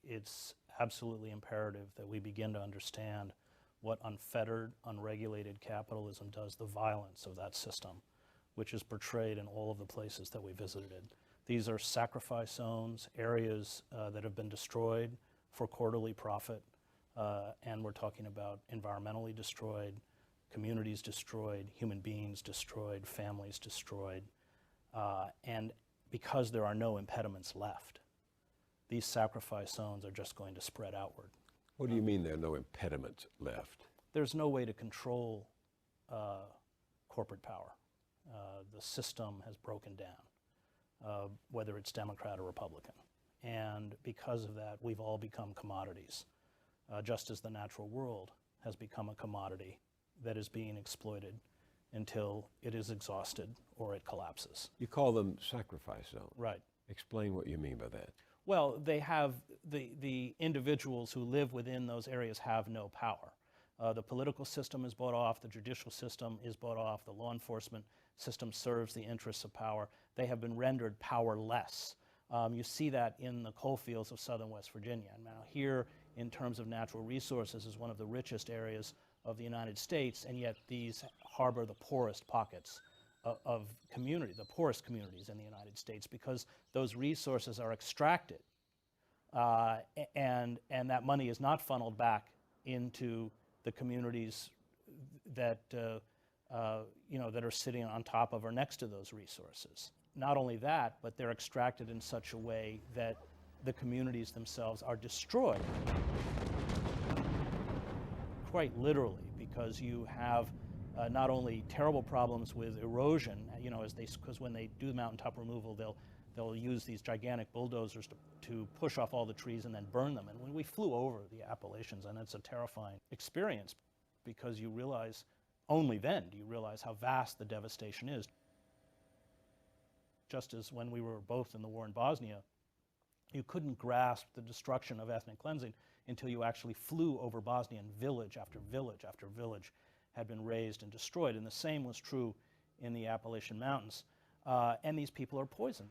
it's absolutely imperative that we begin to understand what unfettered, unregulated capitalism does, the violence of that system, which is portrayed in all of the places that we visited. These are sacrifice zones, areas that have been destroyed for quarterly profit, and we're talking about environmentally destroyed, communities destroyed, human beings destroyed, families destroyed, and because there are no impediments left, these sacrifice zones are just going to spread outward. What do you mean there are no impediments left? There's no way to control corporate power. The system has broken down, whether it's Democrat or Republican. And because of that, we've all become commodities, just as the natural world has become a commodity that is being exploited until it is exhausted or it collapses. You call them sacrifice zones. Right. Explain what you mean by that. Well, they have, the individuals who live within those areas have no power. The political system is bought off, the judicial system is bought off, the law enforcement system serves the interests of power. They have been rendered powerless. You see that in the coal fields of southern West Virginia. Now here, in terms of natural resources, is one of the richest areas of the United States, and yet these harbor the poorest pockets of community, the poorest communities in the United States, because those resources are extracted, and that money is not funneled back into the communities that that are sitting on top of or next to those resources. Not only that, but they're extracted in such a way that the communities themselves are destroyed, quite literally, because you have not only terrible problems with erosion, because when they do mountaintop removal, they'll use these gigantic bulldozers to push off all the trees and then burn them. And when we flew over the Appalachians, and it's a terrifying experience, because you realize, only then do you realize how vast the devastation is. Just as when we were both in the war in Bosnia, you couldn't grasp the destruction of ethnic cleansing until you actually flew over Bosnia, and village after village after village had been razed and destroyed. And the same was true in the Appalachian Mountains. And these people are poisoned.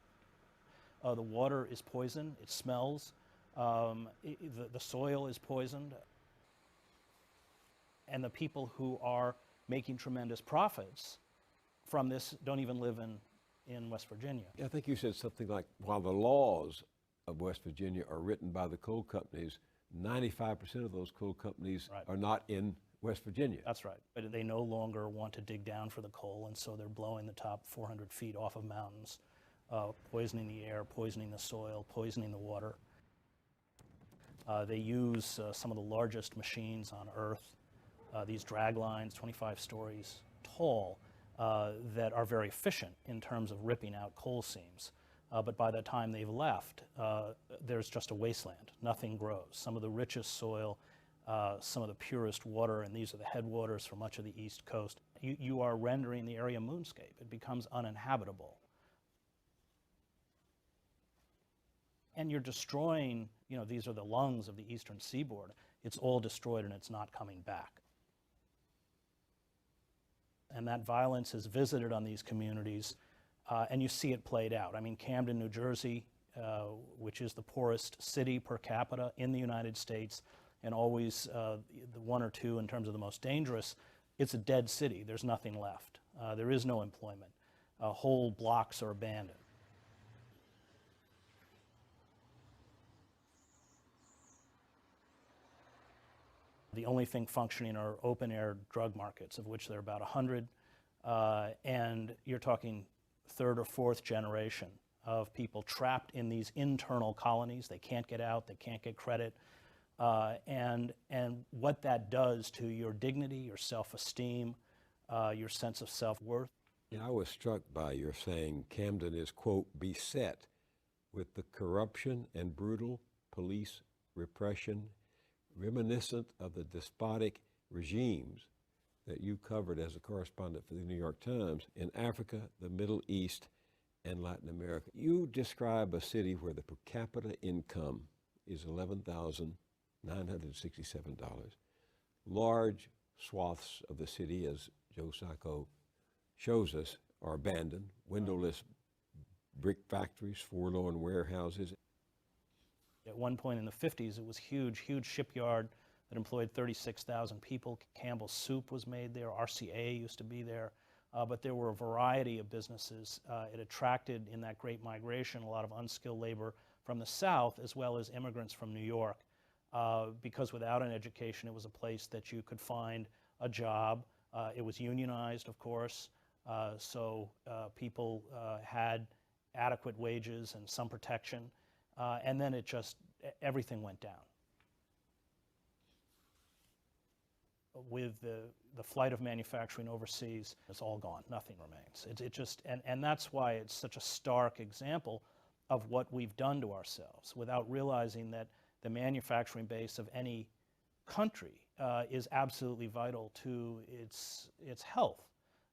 The water is poisoned, it smells, the soil is poisoned. And the people who are making tremendous profits from this don't even live in West Virginia. I think you said something like, while the laws of West Virginia are written by the coal companies, 95% of those coal companies are not in West Virginia. That's right. But they no longer want to dig down for the coal, and so they're blowing the top 400 feet off of mountains, poisoning the air, poisoning the soil, poisoning the water. They use some of the largest machines on Earth, these drag lines, 25 stories tall, that are very efficient in terms of ripping out coal seams. But by the time they've left, there's just a wasteland. Nothing grows. Some of the richest soil, some of the purest water, and these are the headwaters for much of the East Coast. You are rendering the area moonscape. It becomes uninhabitable. And you're destroying, these are the lungs of the eastern seaboard. It's all destroyed and it's not coming back. And that violence is visited on these communities, and you see it played out. I mean, Camden, New Jersey, which is the poorest city per capita in the United States, and always the one or two in terms of the most dangerous, it's a dead city. There's nothing left. There is no employment. Whole blocks are abandoned. The only thing functioning are open-air drug markets, of which there are about 100, and you're talking third or fourth generation of people trapped in these internal colonies. They can't get out, they can't get credit, and what that does to your dignity, your self-esteem, your sense of self-worth. Yeah, I was struck by your saying Camden is, quote, beset with the corruption and brutal police repression reminiscent of the despotic regimes that you covered as a correspondent for the New York Times in Africa, the Middle East, and Latin America. You describe a city where the per capita income is $11,967. Large swaths of the city, as Joe Sacco shows us, are abandoned, windowless brick factories, forlorn warehouses. At one point in the 50s, it was huge, huge shipyard that employed 36,000 people. Campbell's Soup was made there. RCA used to be there. But there were a variety of businesses. It attracted, in that great migration, a lot of unskilled labor from the South, as well as immigrants from New York. Because without an education, it was a place that you could find a job. It was unionized, of course, so people had adequate wages and some protection. And then it just, everything went down. With the flight of manufacturing overseas, it's all gone. Nothing remains. It just, and that's why it's such a stark example of what we've done to ourselves without realizing that the manufacturing base of any country is absolutely vital to its health,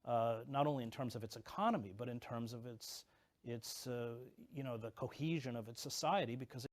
not only in terms of its economy, but in terms of its you know, the cohesion of its society, because